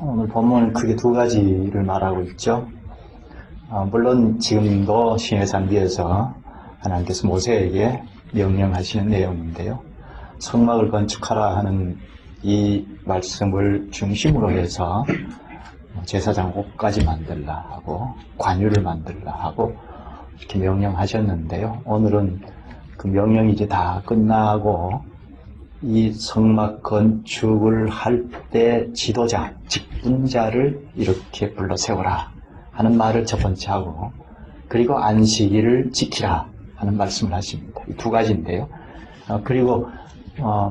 오늘 본문은 크게 두 가지를 말하고 있죠. 물론 지금도 신의 상기에서 하나님께서 모세에게 명령하시는 내용인데요. 성막을 건축하라 하는 이 말씀을 중심으로 해서 제사장 옷까지 만들라 하고 관유를 만들라 하고 이렇게 명령하셨는데요. 오늘은 그 명령이 이제 다 끝나고 이 성막 건축을 할 때 지도자, 직분자를 이렇게 불러 세워라 하는 말을 첫 번째 하고, 그리고 안식일을 지키라 하는 말씀을 하십니다. 이 두 가지인데요. 그리고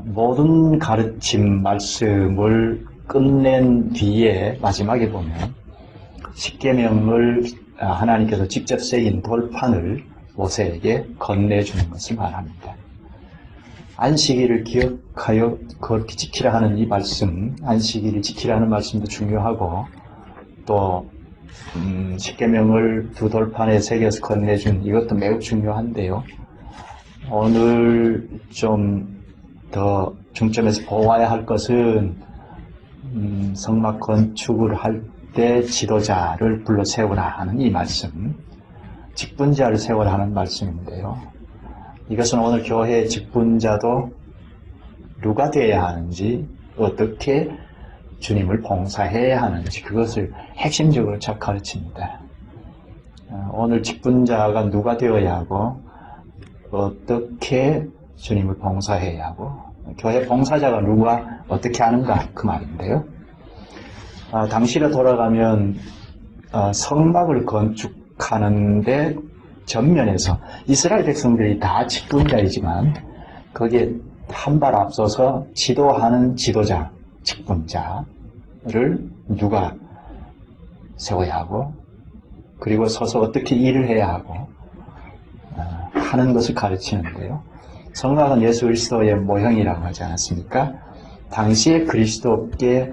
모든 가르침 말씀을 끝낸 뒤에 마지막에 보면 십계명을 하나님께서 직접 새긴 돌판을 모세에게 건네주는 것을 말합니다. 안식일을 기억하여 그렇게 지키라 하는 이 말씀, 안식일을 지키라 하는 말씀도 중요하고, 또 십계명을 두 돌판에 새겨서 건네준 이것도 매우 중요한데요. 오늘 좀 더 중점에서 보아야 할 것은 성막 건축을 할 때 지도자를 불러 세우라 하는 이 말씀, 직분자를 세우라 하는 말씀인데요. 이것은 오늘 교회의 직분자도 누가 되어야 하는지, 어떻게 주님을 봉사해야 하는지, 그것을 핵심적으로 잘 가르칩니다. 오늘 직분자가 누가 되어야 하고 어떻게 주님을 봉사해야 하고, 교회 봉사자가 누가 어떻게 하는가, 그 말인데요. 당시로 돌아가면 성막을 건축하는데 전면에서 이스라엘 백성들이 다 직분자이지만 거기에 한 발 앞서서 지도하는 지도자, 직분자를 누가 세워야 하고, 그리고 서서 어떻게 일을 해야 하고 하는 것을 가르치는데요. 성막은 예수 그리스도의 모형이라고 하지 않았습니까? 당시에 그리스도께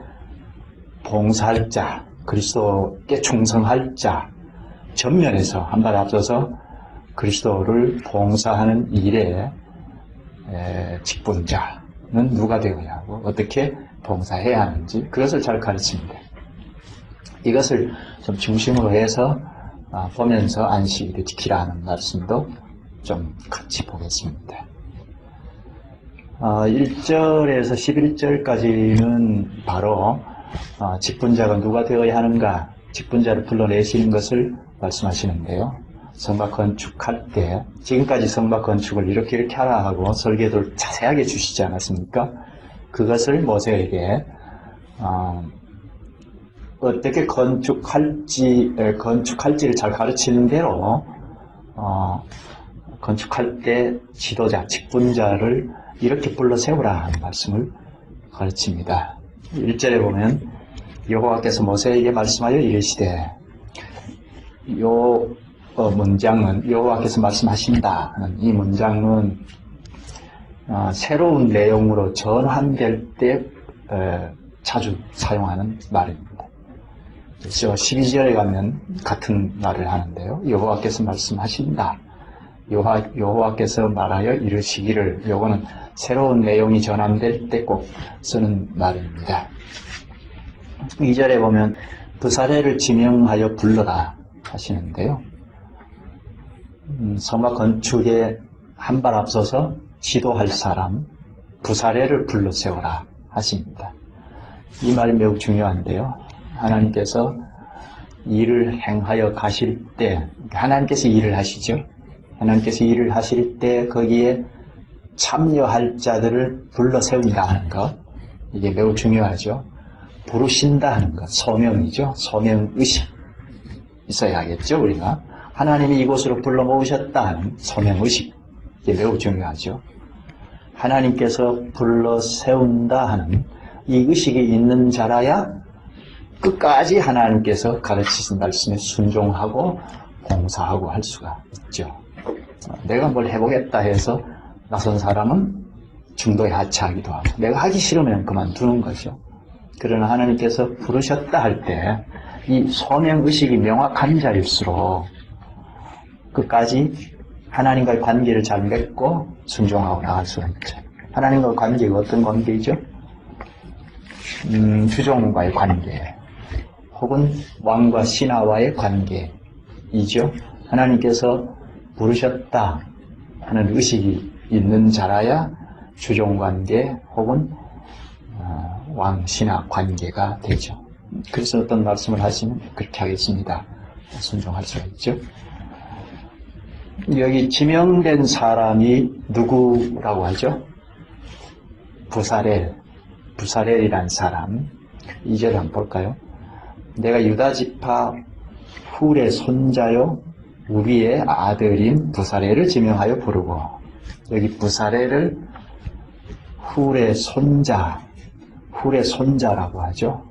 봉사할 자, 그리스도께 충성할 자, 전면에서 한 발 앞서서 그리스도를 봉사하는 일에 직분자는 누가 되어야 하고 어떻게 봉사해야 하는지, 그것을 잘 가르칩니다. 이것을 좀 중심으로 해서 보면서 안식일을 지키라 하는 말씀도 좀 같이 보겠습니다. 1절에서 11절까지는 바로 직분자가 누가 되어야 하는가, 직분자를 불러내시는 것을 말씀하시는데요. 성막 건축할 때, 지금까지 성막 건축을 이렇게 하라 하고 설계도를 자세하게 주시지 않았습니까? 그것을 모세에게 어떻게 건축할지를 잘 가르치는 대로 건축할 때 지도자, 직분자를 이렇게 불러 세우라 하는 말씀을 가르칩니다. 1절에 보면 여호와께서 모세에게 말씀하여 이르시되, 요 문장은 여호와께서 말씀하신다 하는 이 문장은 새로운 내용으로 전환될 때 자주 사용하는 말입니다. 그래서 12절에 가면 같은 말을 하는데요. 여호와께서 말씀하신다, 여호와께서 말하여 이르시기를, 요거는 새로운 내용이 전환될 때 꼭 쓰는 말입니다. 2절에 보면 부사례를 지명하여 불러라 하시는데요. 성막 건축에 한 발 앞서서 지도할 사람, 부사례를 불러 세워라 하십니다. 이 말이 매우 중요한데요. 하나님께서 일을 행하여 가실 때, 하나님께서 일을 하시죠. 하나님께서 일을 하실 때 거기에 참여할 자들을 불러 세운다 하는 것, 이게 매우 중요하죠. 부르신다 하는 것, 소명이죠. 소명의식 있어야겠죠. 우리가 하나님이 이곳으로 불러 모으셨다 하는 소명의식, 이게 매우 중요하죠. 하나님께서 불러 세운다 하는 이 의식이 있는 자라야 끝까지 하나님께서 가르치신 말씀에 순종하고 봉사하고 할 수가 있죠. 내가 뭘 해보겠다 해서 나선 사람은 중도에 하차하기도 하고, 내가 하기 싫으면 그만두는 거죠. 그러나 하나님께서 부르셨다 할 때 이 소명의식이 명확한 자일수록 끝까지 하나님과의 관계를 잘 맺고 순종하고 나갈 수가 있죠. 하나님과의 관계가 어떤 관계이죠? 주종과의 관계, 혹은 왕과 신하와의 관계이죠. 하나님께서 부르셨다 하는 의식이 있는 자라야 주종관계 혹은 왕, 신하 관계가 되죠. 그래서 어떤 말씀을 하시면 그렇게 하겠습니다. 순종할 수가 있죠. 여기 지명된 사람이 누구라고 하죠? 부사렐이란 사람. 2절 한번 볼까요? 내가 유다지파 훌의 손자요 우리의 아들인 부사렐을 지명하여 부르고, 여기 부사렐을 훌의 손자라고 하죠.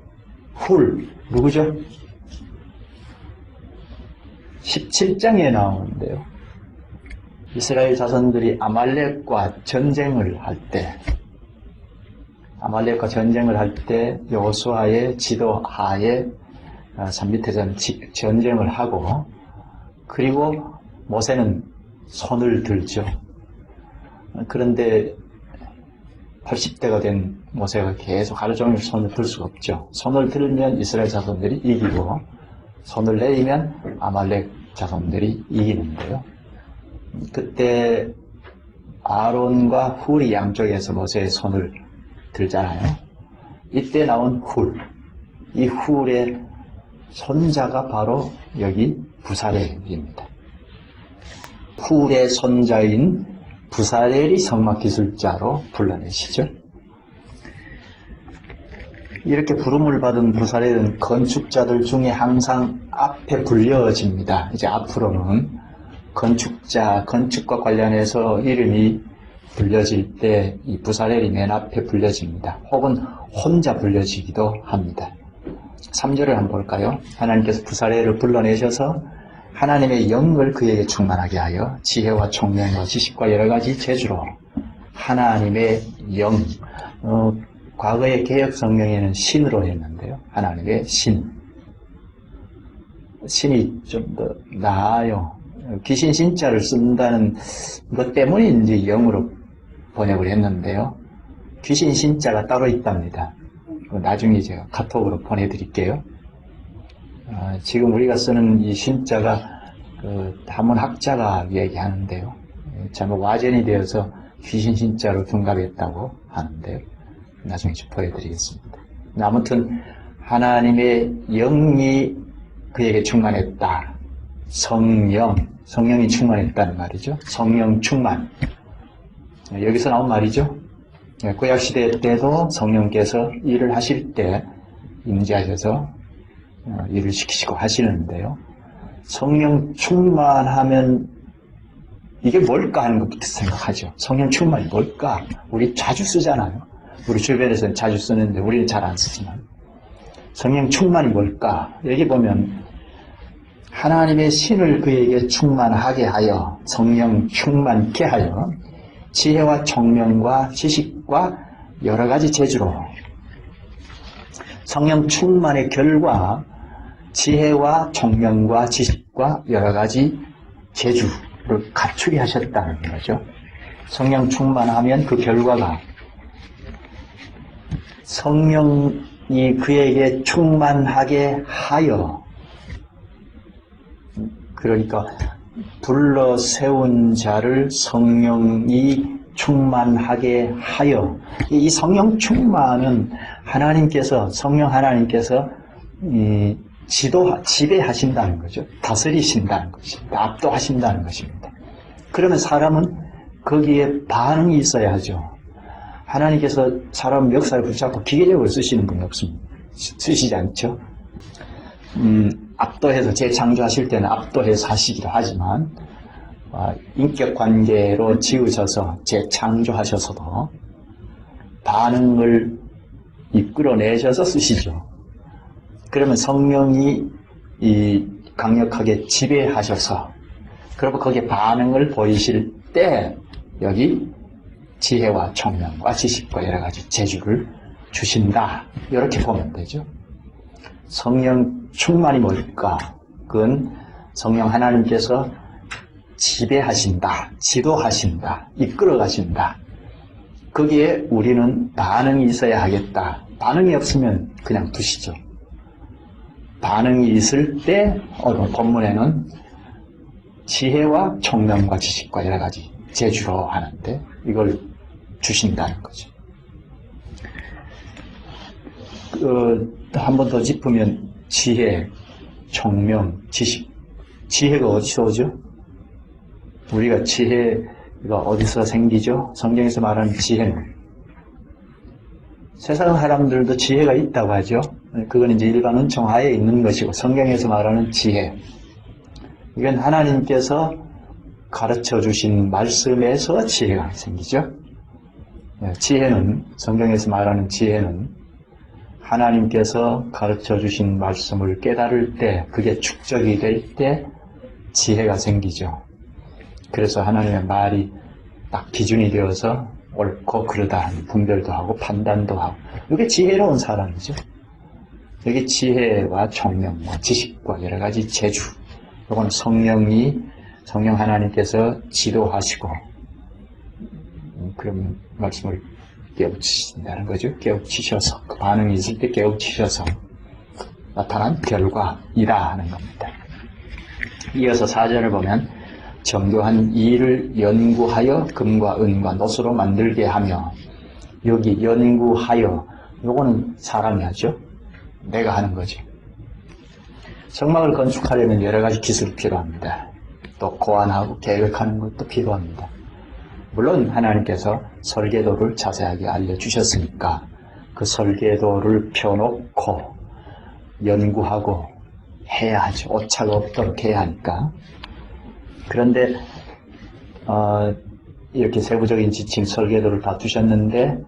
훌 누구죠? 17장에 나오는데요. 이스라엘 자손들이 아말렉과 전쟁을 할 때 여호수아의 지도 하에 산미태전 전쟁을 하고, 그리고 모세는 손을 들죠. 그런데 80대가 된 모세가 계속 하루 종일 손을 들 수가 없죠. 손을 들면 이스라엘 자손들이 이기고, 손을 내리면 아말렉 자손들이 이기는데요. 그때 아론과 훌이 양쪽에서 모세의 손을 들잖아요. 이때 나온 이 훌의 손자가 바로 여기 부사렐입니다. 훌의 손자인 부사렐이 성막기술자로 불러내시죠. 이렇게 부름을 받은 부사렐은 건축자들 중에 항상 앞에 불려집니다. 이제 앞으로는 건축과 관련해서 이름이 불려질 때 이 부사렐이 맨 앞에 불려집니다. 혹은 혼자 불려지기도 합니다. 3절을 한번 볼까요? 하나님께서 부사렐을 불러내셔서 하나님의 영을 그에게 충만하게 하여 지혜와 총명과 지식과 여러 가지 재주로 하나님의 영, 과거의 개역 성경에는 신으로 했는데요. 하나님의 신이 좀 더 나아요. 귀신 신자를 쓴다는 것 때문에 이제 영으로 번역을 했는데요. 귀신 신자가 따로 있답니다. 나중에 제가 카톡으로 보내드릴게요. 지금 우리가 쓰는 이 신자가 한문학자가 얘기하는데요. 잘못 와전이 되어서 귀신 신자로 둔갑했다고 하는데요. 나중에 좀 보여드리겠습니다. 아무튼 하나님의 영이 그에게 충만했다. 성령이 충만했다는 말이죠. 성령 충만. 여기서 나온 말이죠. 구약시대 때도 성령께서 일을 하실 때 임재하셔서 일을 시키시고 하시는데요. 성령 충만하면 이게 뭘까 하는 것부터 생각하죠. 성령 충만이 뭘까? 우리 자주 쓰잖아요. 우리 주변에서는 자주 쓰는데 우리는 잘 안 쓰지만. 성령 충만이 뭘까? 여기 보면 하나님의 신을 그에게 충만하게 하여, 성령 충만케 하여 지혜와 총명과 지식과 여러 가지 재주로, 성령 충만의 결과 지혜와 총명과 지식과 여러 가지 재주를 갖추게 하셨다는 거죠. 성령 충만하면 그 결과가 성령이 그에게 충만하게 하여, 그러니까 불러 세운 자를 성령이 충만하게 하여, 이 성령 충만은 성령 하나님께서 지배하신다는 거죠. 다스리신다는 것입니다. 압도하신다는 것입니다. 그러면 사람은 거기에 반응이 있어야 하죠. 하나님께서 사람 역사를 붙잡고 기계적으로 쓰시는 분이 없습니다. 쓰시지 않죠. 압도해서 재창조하실 때는 압도해서 하시기도 하지만, 인격 관계로 지으셔서 재창조하셔서도 반응을 이끌어내셔서 쓰시죠. 그러면 성령이 강력하게 지배하셔서, 그리고 거기에 반응을 보이실 때 여기 지혜와 총명과 지식과 여러 가지 재주를 주신다. 이렇게 보면 되죠. 성령 충만이 뭘까? 그건 성령 하나님께서 지배하신다, 지도하신다, 이끌어가신다. 거기에 우리는 반응이 있어야 하겠다. 반응이 없으면 그냥 두시죠. 반응이 있을 때 오늘 본문에는 지혜와 총명과 지식과 여러 가지 재주로 하는데 이걸 주신다는 거죠. 한 번 더 짚으면 지혜, 총명, 지식. 지혜가 어디서 오죠? 우리가 지혜가 어디서 생기죠? 성경에서 말하는 지혜는 세상 사람들도 지혜가 있다고 하죠. 그건 이제 일반 은총 하에 있는 것이고 성경에서 말하는 지혜. 이건 하나님께서 가르쳐 주신 말씀에서 지혜가 생기죠. 지혜는 성경에서 말하는 지혜는 하나님께서 가르쳐 주신 말씀을 깨달을 때 그게 축적이 될 때 지혜가 생기죠. 그래서 하나님의 말이 딱 기준이 되어서 옳고 그르다 하는 분별도 하고 판단도 하고 이게 지혜로운 사람이죠. 여기 지혜와 총명과 지식과 여러 가지 재주 이건 성령 하나님께서 지도하시고 그런 말씀을 깨우치신다는 거죠. 깨우치셔서 그 반응이 있을 때 깨우치셔서 나타난 결과이다 하는 겁니다. 이어서 4절을 보면 정교한 일을 연구하여 금과 은과 노수로 만들게 하며 여기 연구하여 요거는 사람이 하죠. 내가 하는 거죠. 성막을 건축하려면 여러 가지 기술이 필요합니다. 또 고안하고 계획하는 것도 필요합니다. 물론 하나님께서 설계도를 자세하게 알려주셨으니까 그 설계도를 펴놓고 연구하고 해야 하죠. 오차가 없도록 해야 하니까. 그런데 이렇게 세부적인 지침 설계도를 다 두셨는데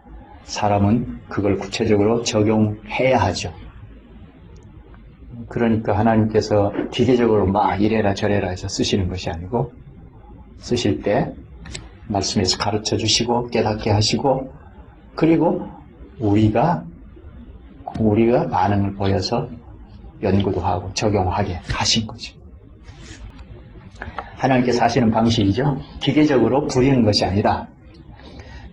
사람은 그걸 구체적으로 적용해야 하죠. 그러니까 하나님께서 기계적으로 막 이래라 저래라 해서 쓰시는 것이 아니고 쓰실 때 말씀에서 가르쳐 주시고 깨닫게 하시고 그리고 우리가 반응을 보여서 연구도 하고 적용하게 하신 거죠. 하나님께서 하시는 방식이죠. 기계적으로 부리는 것이 아니라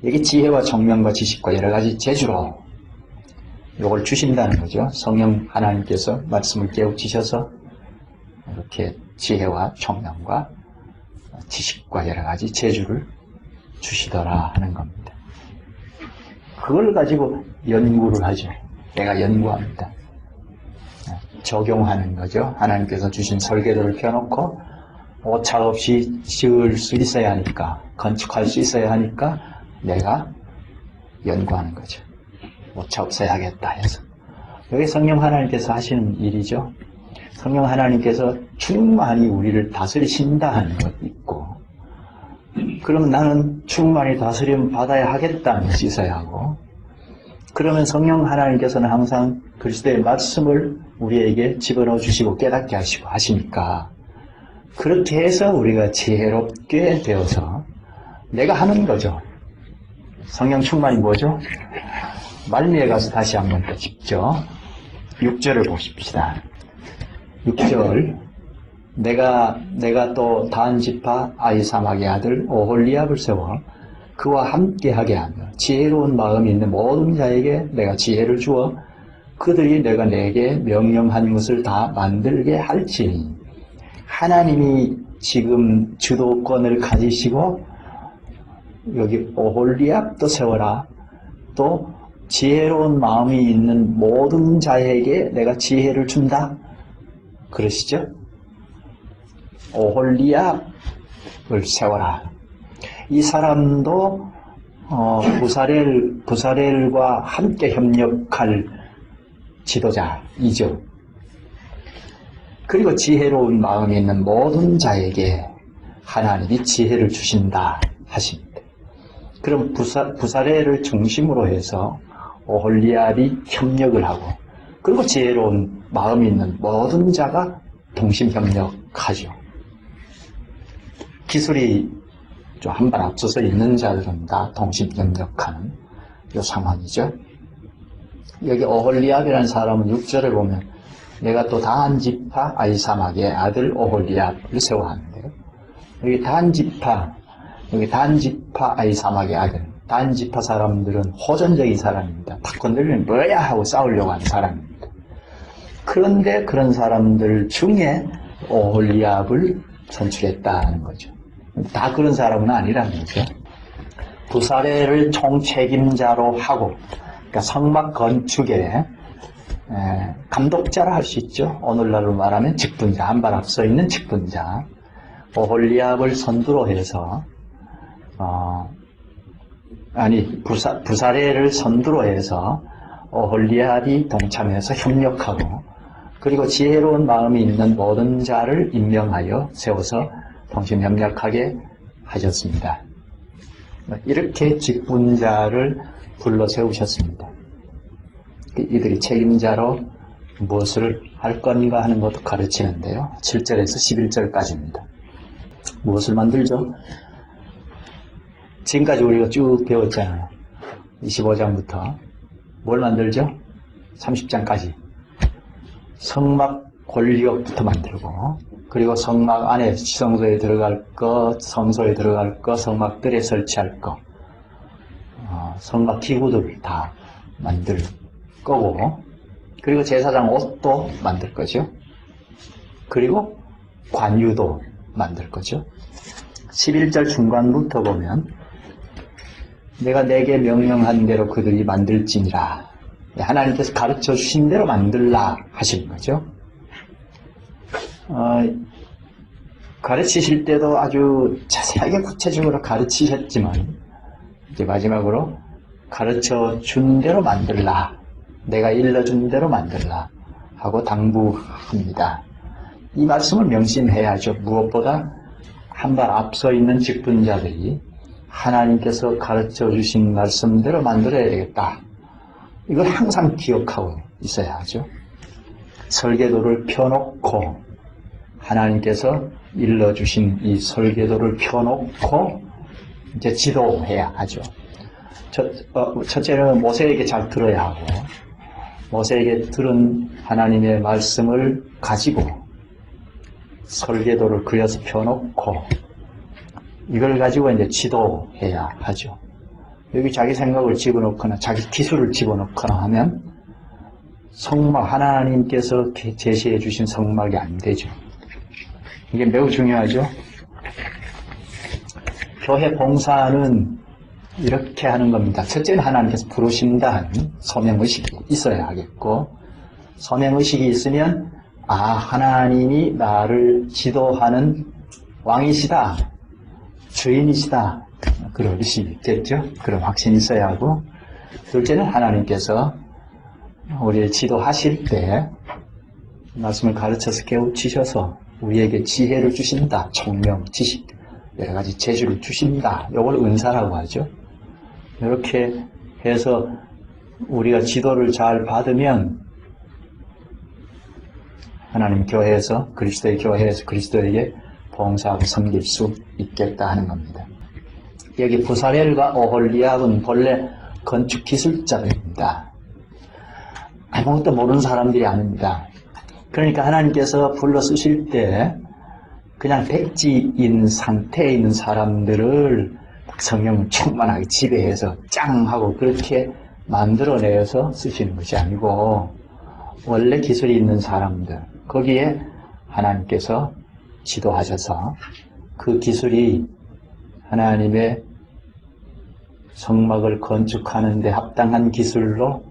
여기 지혜와 총명과 지식과 여러 가지 재주로 이걸 주신다는 거죠. 성령 하나님께서 말씀을 깨우치셔서 이렇게 지혜와 총명과 지식과 여러 가지 재주를 주시더라 하는 겁니다. 그걸 가지고 연구를 하죠. 내가 연구합니다. 적용하는 거죠. 하나님께서 주신 설계도를 펴놓고 오차 없이 지을 수 있어야 하니까 건축할 수 있어야 하니까 내가 연구하는 거죠. 오차 없어야 하겠다 해서 여기 성령 하나님께서 하시는 일이죠. 성령 하나님께서 충만히 우리를 다스리신다 하는 것도 있고 그러면 나는 충만히 다스림 받아야 하겠다는 것이 있어야 하고 그러면 성령 하나님께서는 항상 그리스도의 말씀을 우리에게 집어넣어 주시고 깨닫게 하시고 하시니까 그렇게 해서 우리가 지혜롭게 되어서 내가 하는 거죠. 성령 충만이 뭐죠? 말미에 가서 다시 한번 더 짚죠. 6절을 보십시다. 6절 내가 또 다한 지파 아히사막의 아들 오홀리압을 세워 그와 함께하게 하며 지혜로운 마음이 있는 모든 자에게 내가 지혜를 주어 그들이 내가 내게 명령한 것을 다 만들게 할지니 하나님이 지금 주도권을 가지시고 여기 오홀리압도 세워라 또 지혜로운 마음이 있는 모든 자에게 내가 지혜를 준다 그러시죠? 오홀리압을 세워라. 이 사람도 부사렐과 함께 협력할 지도자이죠. 그리고 지혜로운 마음이 있는 모든 자에게 하나님이 지혜를 주신다 하십니다. 그럼 부사렐을 중심으로 해서 오홀리압이 협력을 하고 그리고 지혜로운 마음이 있는 모든 자가 동심협력하죠. 기술이 좀 한 발 앞서서 있는 자들은 다 동심협력하는 이 상황이죠. 여기 오홀리압이라는 사람은 6절에 보면 내가 또 다한 지파 아히사막의 아들 오홀리압을 세워하는데요. 여기 단 지파 아히사막의 아들 단 지파 사람들은 호전적인 사람입니다. 탁 건드리면 뭐야 하고 싸우려고 하는 사람입니다. 그런데 그런 사람들 중에 오홀리압을 선출했다는 거죠. 다 그런 사람은 아니라는 거죠. 부사례를 총책임자로 하고, 그러니까 성막 건축의 감독자라 할 수 있죠. 오늘날로 말하면 직분자, 한 발 앞서 있는 직분자. 오홀리압을 선두로 해서, 부사례를 선두로 해서 오홀리압이 동참해서 협력하고, 그리고 지혜로운 마음이 있는 모든 자를 임명하여 세워서 동심협력하게 하셨습니다. 이렇게 직분자를 불러 세우셨습니다. 이들이 책임자로 무엇을 할 건가 하는 것도 가르치는데요. 7절에서 11절까지입니다. 무엇을 만들죠? 지금까지 우리가 쭉 배웠잖아요. 25장부터. 뭘 만들죠? 30장까지. 성막 권리역부터 만들고, 그리고 성막 안에 지성소에 들어갈 것, 성소에 들어갈 것, 성막들에 설치할 것, 성막 기구들 다 만들 거고, 그리고 제사장 옷도 만들 거죠. 그리고 관유도 만들 거죠. 11절 중간부터 보면 내가 내게 명령한 대로 그들이 만들지니라. 하나님께서 가르쳐 주신 대로 만들라 하시는 거죠. 가르치실 때도 아주 자세하게 구체적으로 가르치셨지만 이제 마지막으로 가르쳐 준 대로 만들라, 내가 일러준 대로 만들라 하고 당부합니다. 이 말씀을 명심해야죠. 무엇보다 한 발 앞서 있는 직분자들이 하나님께서 가르쳐 주신 말씀대로 만들어야 되겠다. 이걸 항상 기억하고 있어야 하죠. 설계도를 펴놓고 하나님께서 일러주신 이 설계도를 펴놓고 이제 지도해야 하죠. 첫째는 모세에게 잘 들어야 하고, 모세에게 들은 하나님의 말씀을 가지고 설계도를 그려서 펴놓고 이걸 가지고 이제 지도해야 하죠. 여기 자기 생각을 집어넣거나 자기 기술을 집어넣거나 하면 성막, 하나님께서 제시해 주신 성막이 안 되죠. 이게 매우 중요하죠. 교회 봉사는 이렇게 하는 겁니다. 첫째는 하나님께서 부르신다는 소명의식이 있어야 하겠고, 소명의식이 있으면 하나님이 나를 지도하는 왕이시다, 주인이시다, 그런 의식이 있겠죠. 그런 확신이 있어야 하고, 둘째는 하나님께서 우리를 지도하실 때 말씀을 가르쳐서 깨우치셔서 우리에게 지혜를 주신다, 총명, 지식, 여러 가지 재주를 주신다. 이걸 은사라고 하죠. 이렇게 해서 우리가 지도를 잘 받으면 하나님 교회에서, 그리스도의 교회에서 그리스도에게 봉사하고 섬길 수 있겠다 하는 겁니다. 여기 부사렐과 오홀리압은 본래 건축 기술자들입니다. 아무것도 모르는 사람들이 아닙니다. 그러니까 하나님께서 불러 쓰실 때 그냥 백지인 상태에 있는 사람들을 성령을 충만하게 지배해서 짱 하고 그렇게 만들어내서 쓰시는 것이 아니고, 원래 기술이 있는 사람들, 거기에 하나님께서 지도하셔서 그 기술이 하나님의 성막을 건축하는 데 합당한 기술로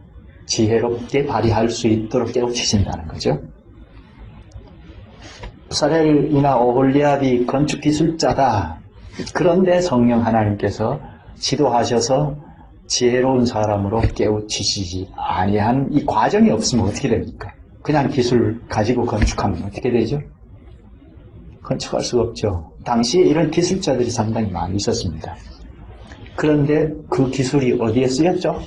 지혜롭게 발휘할 수 있도록 깨우치신다는 거죠. 부사렐이나 오홀리압이 건축 기술자다. 그런데 성령 하나님께서 지도하셔서 지혜로운 사람으로 깨우치시지 아니한 이 과정이 없으면 어떻게 됩니까? 그냥 기술 가지고 건축하면 어떻게 되죠? 건축할 수가 없죠. 당시에 이런 기술자들이 상당히 많이 있었습니다. 그런데 그 기술이 어디에 쓰였죠?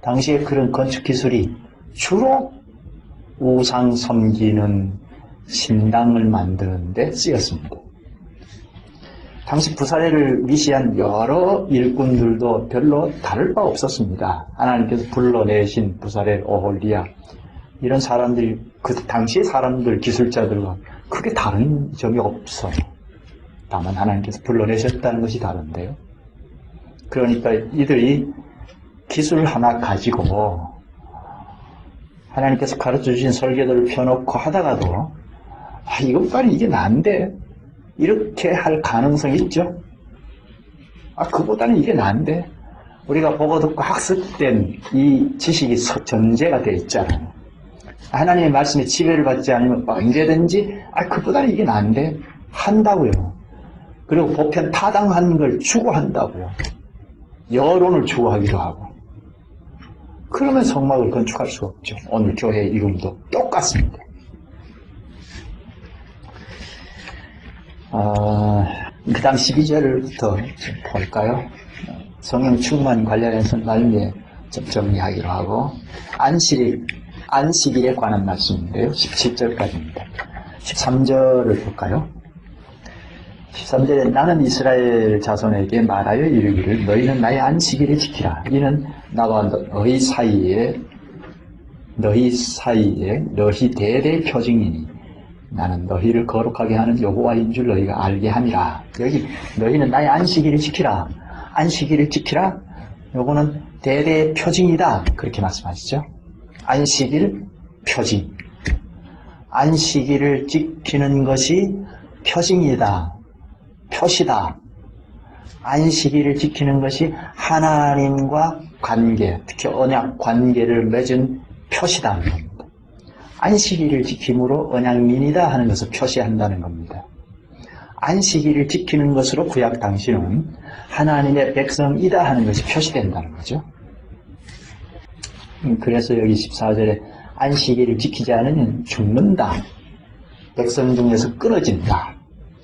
당시에 그런 건축 기술이 주로 우상 섬기는 신당을 만드는 데 쓰였습니다. 당시 부사렐을 위시한 여러 일꾼들도 별로 다를 바 없었습니다. 하나님께서 불러내신 부사렐, 오홀리압, 이런 사람들이 그 당시의 사람들, 기술자들과 크게 다른 점이 없어요. 다만 하나님께서 불러내셨다는 것이 다른데요. 그러니까 이들이 기술 하나 가지고 하나님께서 가르쳐 주신 설교들을 펴놓고 하다가도 이것과는 이게 나은데 이렇게 할 가능성이 있죠. 그보다는 이게 나은데 우리가 보고 듣고 학습된 이 지식이 전제가 되어 있잖아요. 하나님의 말씀에 지배를 받지 않으면 언제든지 그보다는 이게 나은데 한다고요. 그리고 보편 타당한 걸 추구한다고요. 여론을 추구하기도 하고. 그러면 성막을 건축할 수가 없죠. 오늘 교회 이름도 똑같습니다. 그 다음 12절부터 볼까요? 성령 충만 관련해서 말미에 좀 정리하기로 하고, 안식일에 관한 말씀인데요. 17절까지입니다. 13절을 볼까요? 13절에 사는 이스라엘 자손에게 말하여 이르기를 너희는 나의 안식일을 지키라. 이는 나와 너희 사이에 너희 대대 표징이니 나는 너희를 거룩하게 하는 여호와인 줄 너희가 알게 함이라. 여기 너희는 나의 안식일을 지키라. 안식일을 지키라. 요거는 대대 표징이다. 그렇게 말씀하시죠. 안식일 표징. 안식일을 지키는 것이 표징이다. 표시다. 안식일을 지키는 것이 하나님과 관계, 특히 언약 관계를 맺은 표시다는 겁니다. 안식일을 지킴으로 언약민이다 하는 것을 표시한다는 겁니다. 안식일을 지키는 것으로 구약 당시는 하나님의 백성이다 하는 것이 표시된다는 거죠. 그래서 여기 14절에 안식일을 지키지 않으면 죽는다. 백성 중에서 끊어진다.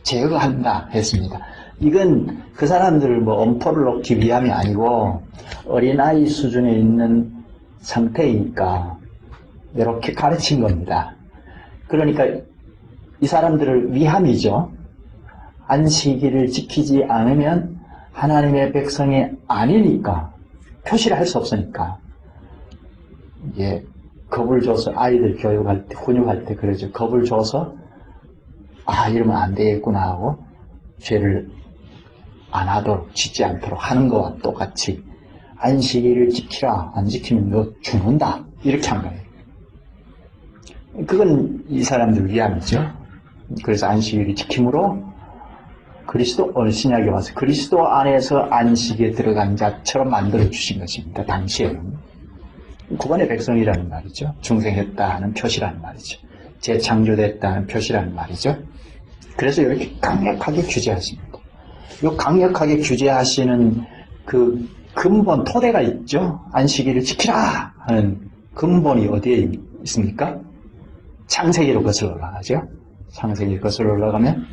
제거한다 했습니다. 이건 그 사람들을 엄포를 놓기 위함이 아니고 어린아이 수준에 있는 상태이니까 이렇게 가르친 겁니다. 그러니까 이 사람들을 위함이죠. 안식일을 지키지 않으면 하나님의 백성이 아니니까 표시를 할 수 없으니까 겁을 줘서 아이들 교육할 때 훈육할 때 그러죠. 겁을 줘서 이러면 안 되겠구나 하고 죄를 안 하도록 짓지 않도록 하는 것과 똑같이 안식일을 지키라. 안 지키면 너 죽는다. 이렇게 한 거예요. 그건 이 사람들 위함이죠. 그래서 안식일을 지킴으로 그리스도 오늘 신약에 와서 그리스도 안에서 안식에 들어간 자처럼 만들어 주신 것입니다. 당시에는 구원의 백성이라는 말이죠. 중생했다는 표시라는 말이죠. 재창조됐다는 표시라는 말이죠. 그래서 이렇게 강력하게 규제하십니다. 이 강력하게 규제하시는 그 근본 토대가 있죠. 안식일을 지키라 하는 근본이 어디에 있습니까? 창세기로 거슬러 올라가죠. 창세기로 거슬러 올라가면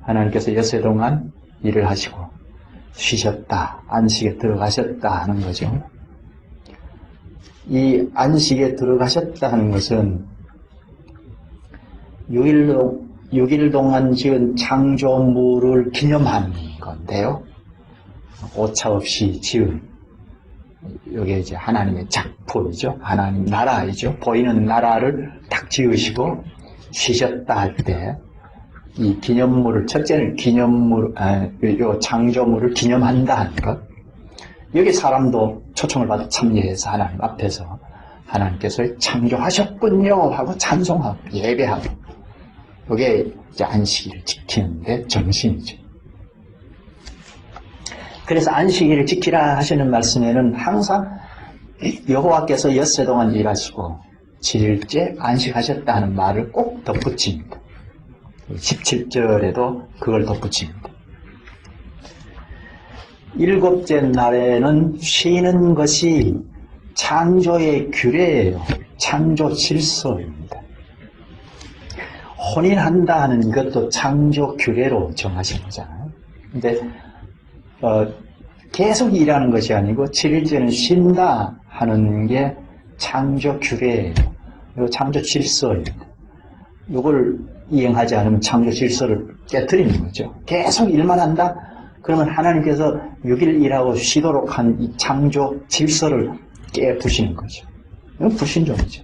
하나님께서 엿새 동안 일을 하시고 쉬셨다, 안식에 들어가셨다 하는 거죠. 이 안식에 들어가셨다 하는 것은 6일 동안 지은 창조물을 기념하는 건데요. 오차 없이 지은, 이게 이제 하나님의 작품이죠. 하나님 나라이죠. 보이는 나라를 딱 지으시고 쉬셨다 할 때, 이 기념물을, 첫째는 요 창조물을 기념한다 하는 것. 여기 사람도 초청을 받아 참여해서 하나님 앞에서 하나님께서 창조하셨군요 하고 찬송하고 예배하고, 이게 이제 안식일을 지키는데 정신이죠. 그래서 안식일을 지키라 하시는 말씀에는 항상 여호와께서 엿새 동안 일하시고 7일째 안식하셨다 하는 말을 꼭 덧붙입니다. 17절에도 그걸 덧붙입니다. 7째 날에는 쉬는 것이 창조의 규례예요. 창조 질서입니다. 혼인한다 하는 이것도 창조 규례로 정하신 거잖아요. 근데 계속 일하는 것이 아니고 7일째는 쉰다 하는 게 창조 규례예요. 이거 창조 질서입니다. 이걸 이행하지 않으면 창조 질서를 깨뜨리는 거죠. 계속 일만 한다? 그러면 하나님께서 6일 일하고 쉬도록 한 이 창조 질서를 깨부시는 거죠. 이건 불신종이죠.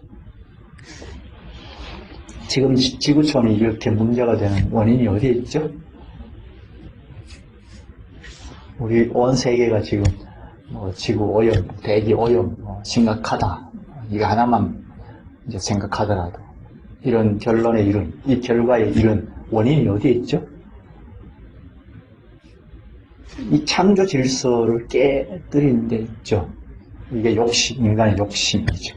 지금 지구촌이 이렇게 문제가 되는 원인이 어디에 있죠? 우리 온 세계가 지금 지구 오염, 대기 오염 심각하다. 이거 하나만 이제 생각하더라도 이런 결론에 이른, 이 결과에 이른 원인이 어디에 있죠? 이 창조 질서를 깨뜨리는 데 있죠. 이게 욕심, 인간의 욕심이죠.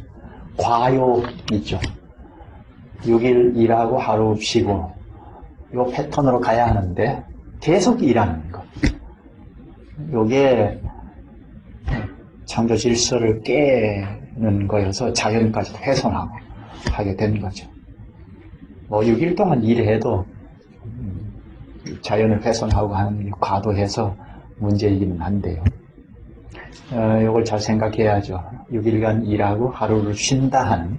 과욕이죠. 6일 일하고 하루 쉬고 요 패턴으로 가야 하는데 계속 일하는 것. 요게 창조 질서를 깨는 거여서 자연까지 훼손하고 하게 된 거죠. 뭐 6일 동안 일해도 자연을 훼손하고 하는 과도해서 문제이기는 한데요. 이걸 잘 생각해야죠. 6일간 일하고 하루를 쉰다 하는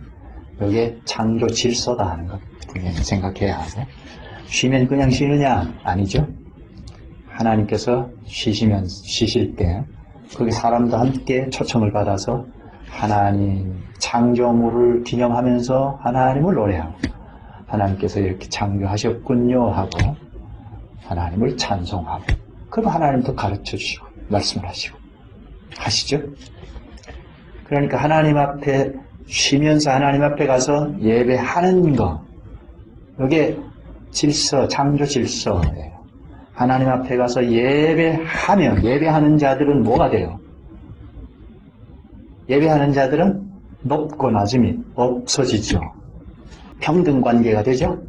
이게 창조 질서다 하는 것 분명히 생각해야 하고, 쉬면 그냥 쉬느냐? 아니죠. 하나님께서 쉬실 때 거기 사람도 함께 초청을 받아서 하나님 창조물을 기념하면서 하나님을 노래하고, 하나님께서 이렇게 창조하셨군요 하고 하나님을 찬송하고, 그럼 하나님도 가르쳐 주시고 말씀을 하시죠. 그러니까 하나님 앞에 쉬면서 하나님 앞에 가서 예배하는 거, 이게 질서, 창조 질서예요. 하나님 앞에 가서 예배하면, 예배하는 자들은 뭐가 돼요? 예배하는 자들은 높고 낮음이 없어지죠. 평등 관계가 되죠.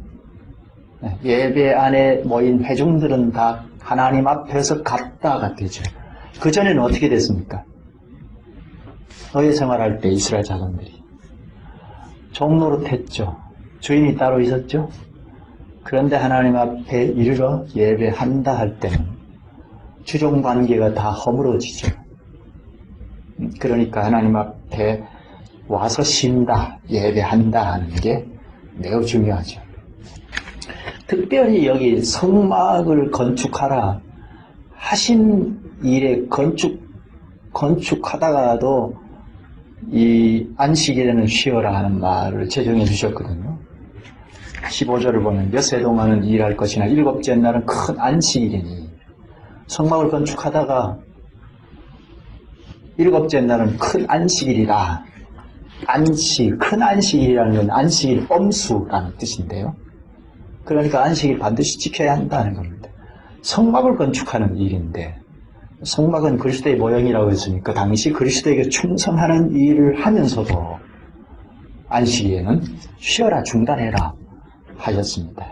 예배 안에 모인 회중들은 다 하나님 앞에서 같다가 되죠. 그전에는 어떻게 됐습니까? 노예 생활할 때 이스라엘 자손들이 종노릇했죠. 주인이 따로 있었죠. 그런데 하나님 앞에 이르러 예배한다 할 때는 주종 관계가 다 허물어지죠. 그러니까 하나님 앞에 와서 쉰다, 예배한다 하는 게 매우 중요하죠. 특별히 여기 성막을 건축하라 하신 일에 건축하다가도 이 안식일에는 쉬어라 하는 말을 제정해 주셨거든요. 15절을 보면 엿새 동안은 일할 것이나 일곱째 날은 큰 안식일이니, 성막을 건축하다가 일곱째 날은 큰 안식일이다. 큰 안식일이라는 건 안식일 엄수라는 뜻인데요. 그러니까 안식일 반드시 지켜야 한다는 겁니다. 성막을 건축하는 일인데, 성막은 그리스도의 모형이라고 했으니까 당시 그리스도에게 충성하는 일을 하면서도 안식일에는 쉬어라, 중단해라 하셨습니다.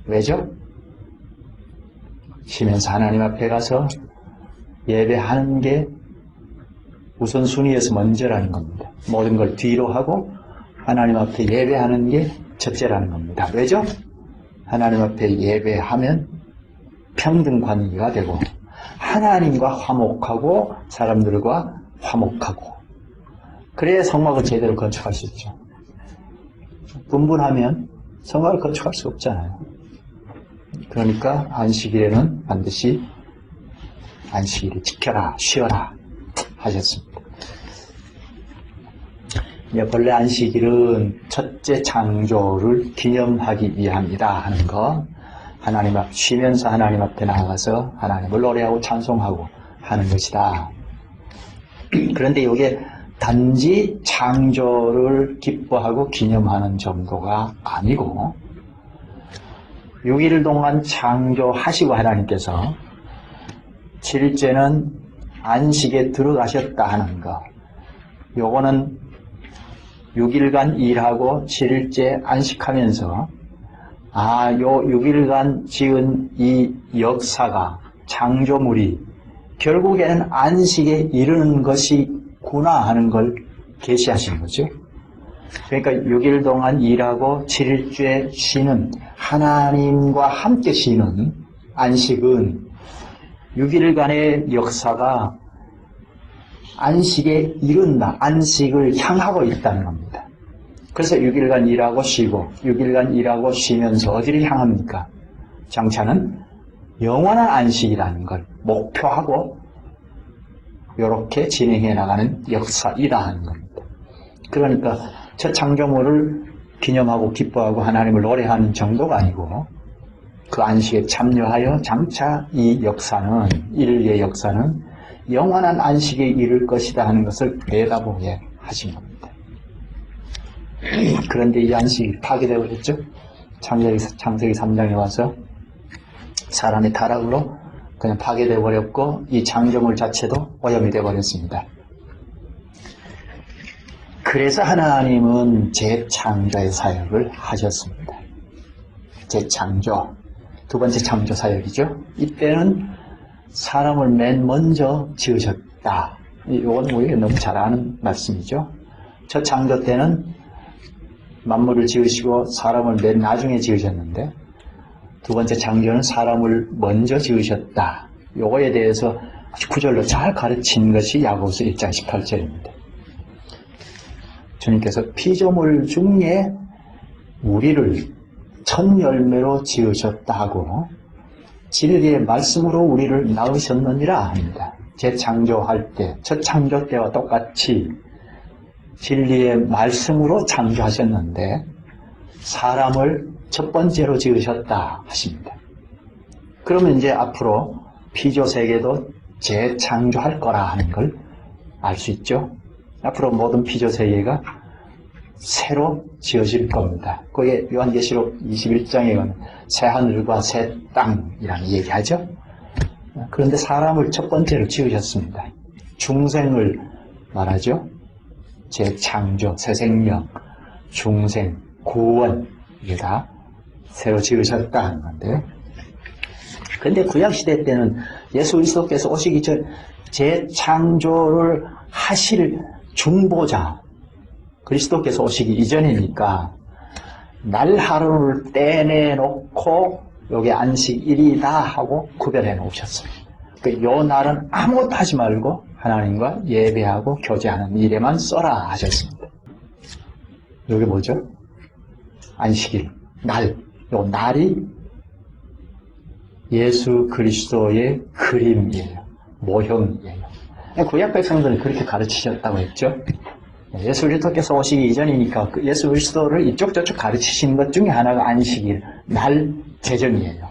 왜죠? 쉬면서 하나님 앞에 가서 예배하는 게 우선순위에서 먼저라는 겁니다. 모든 걸 뒤로 하고 하나님 앞에 예배하는 게 첫째라는 겁니다. 왜죠? 하나님 앞에 예배하면 평등 관계가 되고 하나님과 화목하고 사람들과 화목하고, 그래야 성막을 제대로 건축할 수 있죠. 분분하면 성막을 건축할 수 없잖아요. 그러니까 안식일에는 반드시 안식일을 지켜라, 쉬어라 하셨습니다. 본래 안식일은 첫째 창조를 기념하기 위함이다 하는 거, 하나님 앞 쉬면서 하나님 앞에 나가서 하나님을 노래하고 찬송하고 하는 것이다. 그런데 이게 단지 창조를 기뻐하고 기념하는 정도가 아니고, 6일 동안 창조하시고 하나님께서 7일째는 안식에 들어가셨다 하는 거, 요거는 6일간 일하고 7일째 안식하면서 요 6일간 지은 이 역사가, 창조물이 결국에는 안식에 이르는 것이구나 하는 걸 계시하신 거죠. 그러니까 6일 동안 일하고 7일째 쉬는, 하나님과 함께 쉬는 안식은 6일간의 역사가 안식에 이른다, 안식을 향하고 있다는 겁니다. 그래서 6일간 일하고 쉬고 6일간 일하고 쉬면서 어디를 향합니까? 장차는 영원한 안식이라는 걸 목표하고 이렇게 진행해 나가는 역사이다 하는 겁니다. 그러니까 첫 창조물을 기념하고 기뻐하고 하나님을 노래하는 정도가 아니고, 그 안식에 참여하여 장차 이 역사는, 인류의 역사는 영원한 안식에 이를 것이다 하는 것을 내다보게 하신 겁니다. 그런데 이 안식이 파괴되어 버렸죠. 창세기 3장에 와서 사람의 타락으로 그냥 파괴되어 버렸고 이 창조물 자체도 오염이 되어 버렸습니다. 그래서 하나님은 재창조의 사역을 하셨습니다. 재창조, 두 번째 창조 사역이죠. 이때는 사람을 맨 먼저 지으셨다. 이건 우리가 너무 잘 아는 말씀이죠. 첫 창조 때는 만물을 지으시고 사람을 맨 나중에 지으셨는데 두 번째 창조는 사람을 먼저 지으셨다. 요거에 대해서 구절로 잘 가르친 것이 야고보서 1장 18절입니다. 주님께서 피조물 중에 우리를 첫 열매로 지으셨다 하고 진리의 말씀으로 우리를 낳으셨느니라 합니다. 재창조할 때, 첫 창조 때와 똑같이 진리의 말씀으로 창조하셨는데 사람을 첫 번째로 지으셨다 하십니다. 그러면 이제 앞으로 피조 세계도 재창조할 거라 하는 걸 알 수 있죠. 앞으로 모든 피조 세계가 새로 지어질 겁니다. 그게 요한계시록 21장에 가면 새 하늘과 새 땅이라는 얘기하죠. 그런데 사람을 첫 번째로 지으셨습니다. 중생을 말하죠. 재창조, 새 생명, 중생, 구원, 이게 다 새로 지으셨다 하는 건데요. 그런데 구약시대 때는 예수 그리스도께서 오시기 전 재창조를 하실 중보자, 그리스도께서 오시기 이전이니까 날 하루를 떼내놓고 요게 안식일이다 하고 구별해 놓으셨어요. 그러니까 요 날은 아무것도 하지 말고 하나님과 예배하고 교제하는 일에만 써라 하셨습니다. 요게 뭐죠? 안식일, 날. 요 날이 예수 그리스도의 그림이에요. 모형이에요. 구약 백성들은 그렇게 가르치셨다고 했죠. 예수 그리스도께서 오시기 이전이니까 예수 그리스도를 이쪽 저쪽 가르치신 것 중에 하나가 안식일, 날 제정이에요.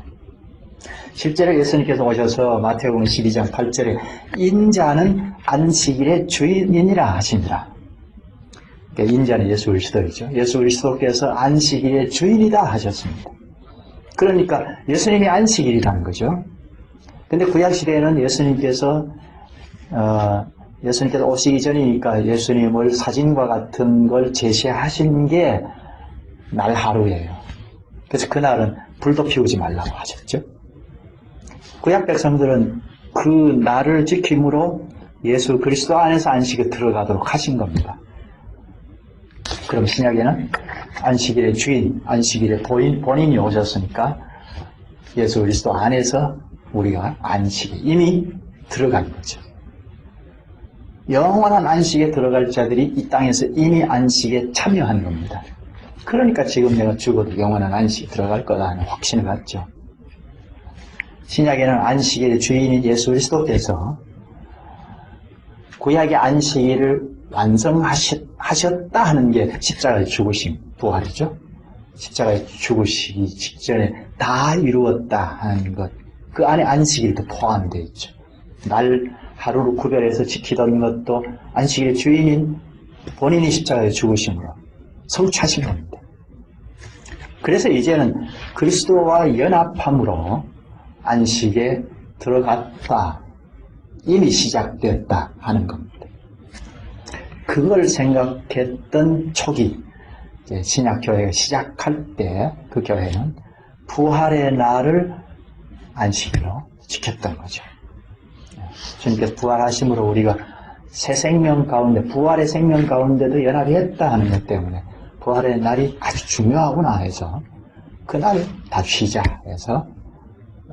실제로 예수님께서 오셔서 마태복음 12장 8절에 인자는 안식일의 주인이니라 하시니라. 그러니까 인자는 예수 그리스도이죠. 예수 그리스도께서 안식일의 주인이다 하셨습니다. 그러니까 예수님이 안식일이라는 거죠. 근데 구약시대에는 예수님께서 오시기 전이니까 예수님을 사진과 같은 걸 제시하신 게 날 하루예요. 그래서 그날은 불도 피우지 말라고 하셨죠. 구약 백성들은 그 날을 지킴으로 예수 그리스도 안에서 안식에 들어가도록 하신 겁니다. 그럼 신약에는 안식일의 주인, 안식일의 본인이 오셨으니까 예수 그리스도 안에서 우리가 안식에 이미 들어간 거죠. 영원한 안식에 들어갈 자들이 이 땅에서 이미 안식에 참여한 겁니다. 그러니까 지금 내가 죽어도 영원한 안식에 들어갈 거다 하는 확신을 갖죠. 신약에는 안식일의 주인인 예수 그리스도께서 구약의 안식일을 완성하셨다 하는 게 십자가의 죽으심, 부활이죠. 십자가의 죽으시기 직전에 다 이루었다 하는 것, 그 안에 안식일도 포함되어 있죠. 날 하루를 구별해서 지키던 것도 안식일의 주인인 본인이 십자가의 죽으심으로 성취하신 겁니다. 그래서 이제는 그리스도와 연합함으로 안식에 들어갔다, 이미 시작됐다 하는 겁니다. 그걸 생각했던 초기 신약교회가 시작할 때 그 교회는 부활의 날을 안식일로 지켰던 거죠. 주님께서 부활하심으로 우리가 새 생명 가운데, 부활의 생명 가운데도 연합이 했다 하는 것 때문에 부활의 날이 아주 중요하구나 해서 그날 다 쉬자 해서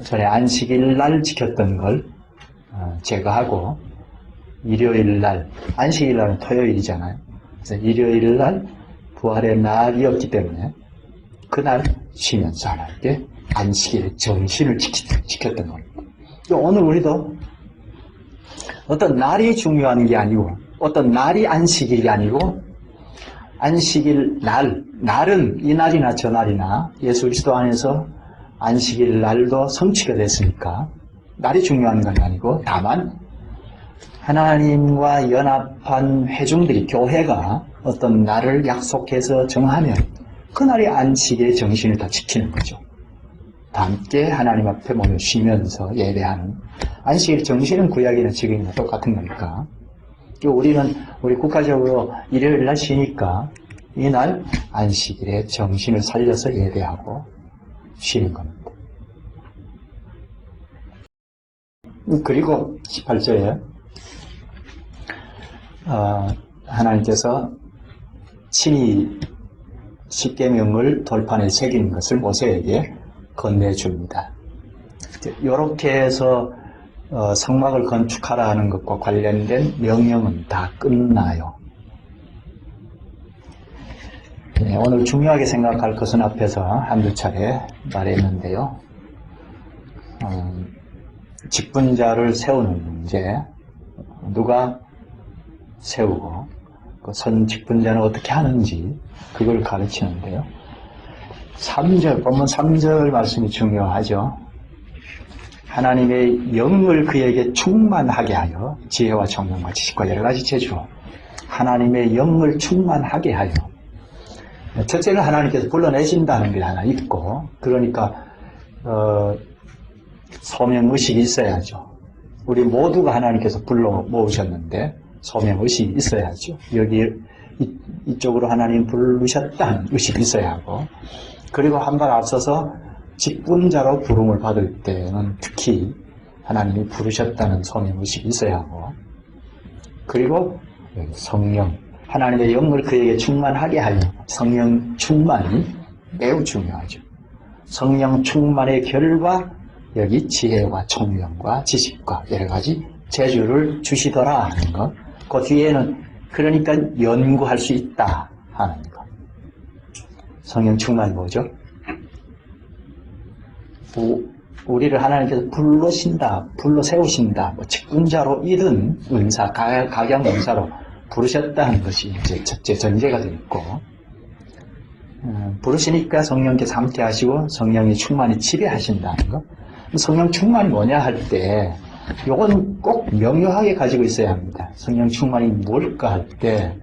전에 안식일 날 지켰던 걸 제거하고 일요일 날, 안식일 날은 토요일이잖아요. 그래서 일요일 날 부활의 날이었기 때문에 그날 쉬면서 하나님께 안식일의 정신을 지켰던 겁니다. 오늘 우리도 어떤 날이 중요한 게 아니고 어떤 날이 안식일이 아니고 안식일 날은 이 날이나 저 날이나 예수 그리스도 안에서 안식일 날도 성취가 됐으니까 날이 중요한 건 아니고 다만 하나님과 연합한 회중들이, 교회가 어떤 날을 약속해서 정하면 그날이 안식의 정신을 다 지키는 거죠. 다 함께 하나님 앞에 모여 쉬면서 예배하는 안식의 정신은 구약이나 지금이나 똑같은 거니까. 우리는 우리 국가적으로 일요일 날 쉬니까 이날 안식일의 정신을 살려서 예배하고 쉬는 겁니다. 그리고 18절에 하나님께서 친히 십계명을 돌판에 새긴 것을 모세에게 건네줍니다. 이렇게 해서 성막을 건축하라 하는 것과 관련된 명령은 다 끝나요. 오늘 중요하게 생각할 것은 앞에서 한두 차례 말했는데요. 직분자를 세우는 문제, 누가 세우고 그 선 직분자는 어떻게 하는지 그걸 가르치는데요. 3절, 본문 3절 말씀이 중요하죠. 하나님의 영을 그에게 충만하게 하여 지혜와 총명과 지식과 여러 가지 재주로 하나님의 영을 충만하게 하여, 첫째는 하나님께서 불러내신다는 게 하나 있고, 그러니까 소명의식이 있어야죠. 우리 모두가 하나님께서 불러 모으셨는데 소명의식이 있어야죠. 여기 이쪽으로 하나님 부르셨다는 의식이 있어야 하고, 그리고 한 발 앞서서 직분자로 부름을 받을 때는 특히 하나님이 부르셨다는 소명의식이 있어야 하고, 그리고 성령, 하나님의 영을 그에게 충만하게 하여, 성령 충만이 매우 중요하죠. 성령 충만의 결과 여기 지혜와 총명과 지식과 여러 가지 재주를 주시더라 하는 것, 그 뒤에는 그러니까 연구할 수 있다 하는 것. 성령 충만이 뭐죠? 우리를 하나님께서 불러 세우신다, 뭐 직분자로이든 은사, 각양 은사로 부르셨다는 것이 이제 첫째 전제가 되어 있고, 부르시니까 성령께서 함께 하시고 성령이 충만히 지배하신다는 것. 성령 충만이 뭐냐 할 때, 이건 꼭 명료하게 가지고 있어야 합니다. 성령 충만이 뭘까 할 때,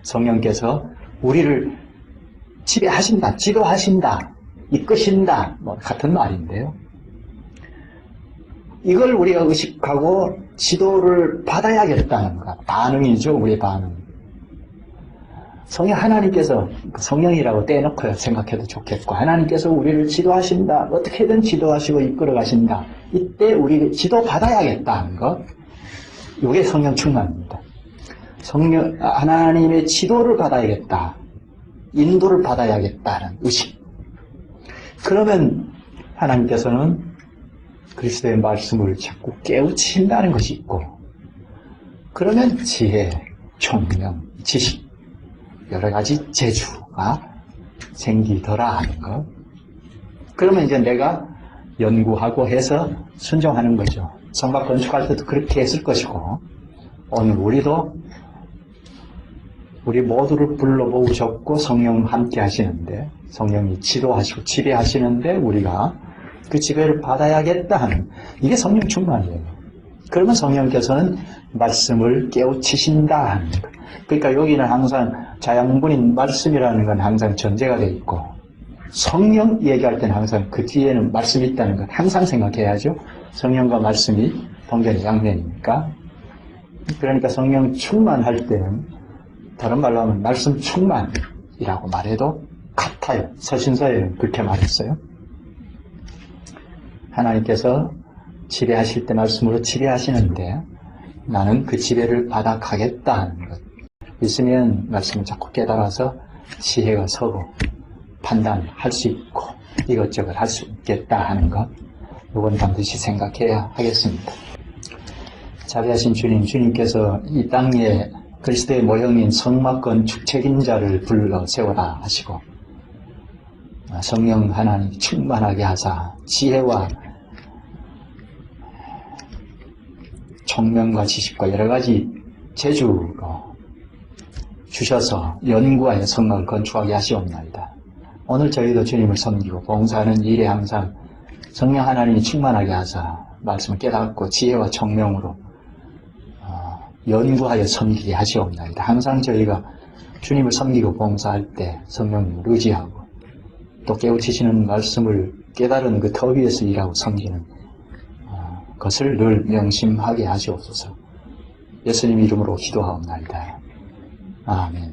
성령께서 우리를 지배하신다, 지도하신다, 이끄신다, 뭐 같은 말인데요. 이걸 우리가 의식하고 지도를 받아야겠다는 것. 반응이죠, 우리의 반응. 성령, 하나님께서, 성령이라고 떼놓고 생각해도 좋겠고, 하나님께서 우리를 지도하신다, 어떻게든 지도하시고 이끌어 가신다. 이때 우리 지도받아야겠다는 것. 이게 성령 충만입니다. 하나님의 지도를 받아야겠다. 인도를 받아야겠다는 의식. 그러면 하나님께서는 그리스도의 말씀을 자꾸 깨우친다는 것이 있고, 그러면 지혜, 총명, 지식, 여러 가지 재주가 생기더라 하는 것. 그러면 이제 내가 연구하고 해서 순종하는 거죠. 성막 건축할 때도 그렇게 했을 것이고, 오늘 우리 모두를 불러 모으셨고 성령 함께 하시는데, 성령이 지도하시고 지배하시는데 우리가 그 지배를 받아야겠다 하는, 이게 성령 충만이에요. 그러면 성령께서는 말씀을 깨우치신다 하는 것. 그러니까 여기는 항상 자양분인 말씀이라는 건 항상 전제가 되어 있고, 성령 얘기할 때는 항상 그 뒤에는 말씀이 있다는 것 항상 생각해야죠. 성령과 말씀이 동전의 양면이니까. 그러니까 성령 충만할 때는 다른 말로 하면 말씀 충만이라고 말해도 같아요. 서신서에는 그렇게 말했어요. 하나님께서 지배하실 때 말씀으로 지배하시는데 나는 그 지배를 받아 가겠다 하는 것. 있으면 말씀을 자꾸 깨달아서 지혜가 서고 판단할 수 있고 이것저것 할 수 있겠다 하는 것. 이건 반드시 생각해야 하겠습니다. 자비하신 주님께서 이 땅에 그리스도의 모형인 성막 건축 책임자를 불러 세워라 하시고, 성령 하나님 충만하게 하사 지혜와 총명과 지식과 여러 가지 재주로 주셔서 연구하여 성막을 건축하게 하시옵나이다. 오늘 저희도 주님을 섬기고 봉사하는 일에 항상 성령 하나님이 충만하게 하사 말씀을 깨닫고 지혜와 총명으로 연구하여 섬기게 하시옵나이다. 항상 저희가 주님을 섬기고 봉사할 때 성령님을 의지하고 또 깨우치시는 말씀을 깨달은 그 터 위에서 일하고 섬기는 것을 늘 명심하게 하시옵소서. 예수님 이름으로 기도하옵나이다. 아멘.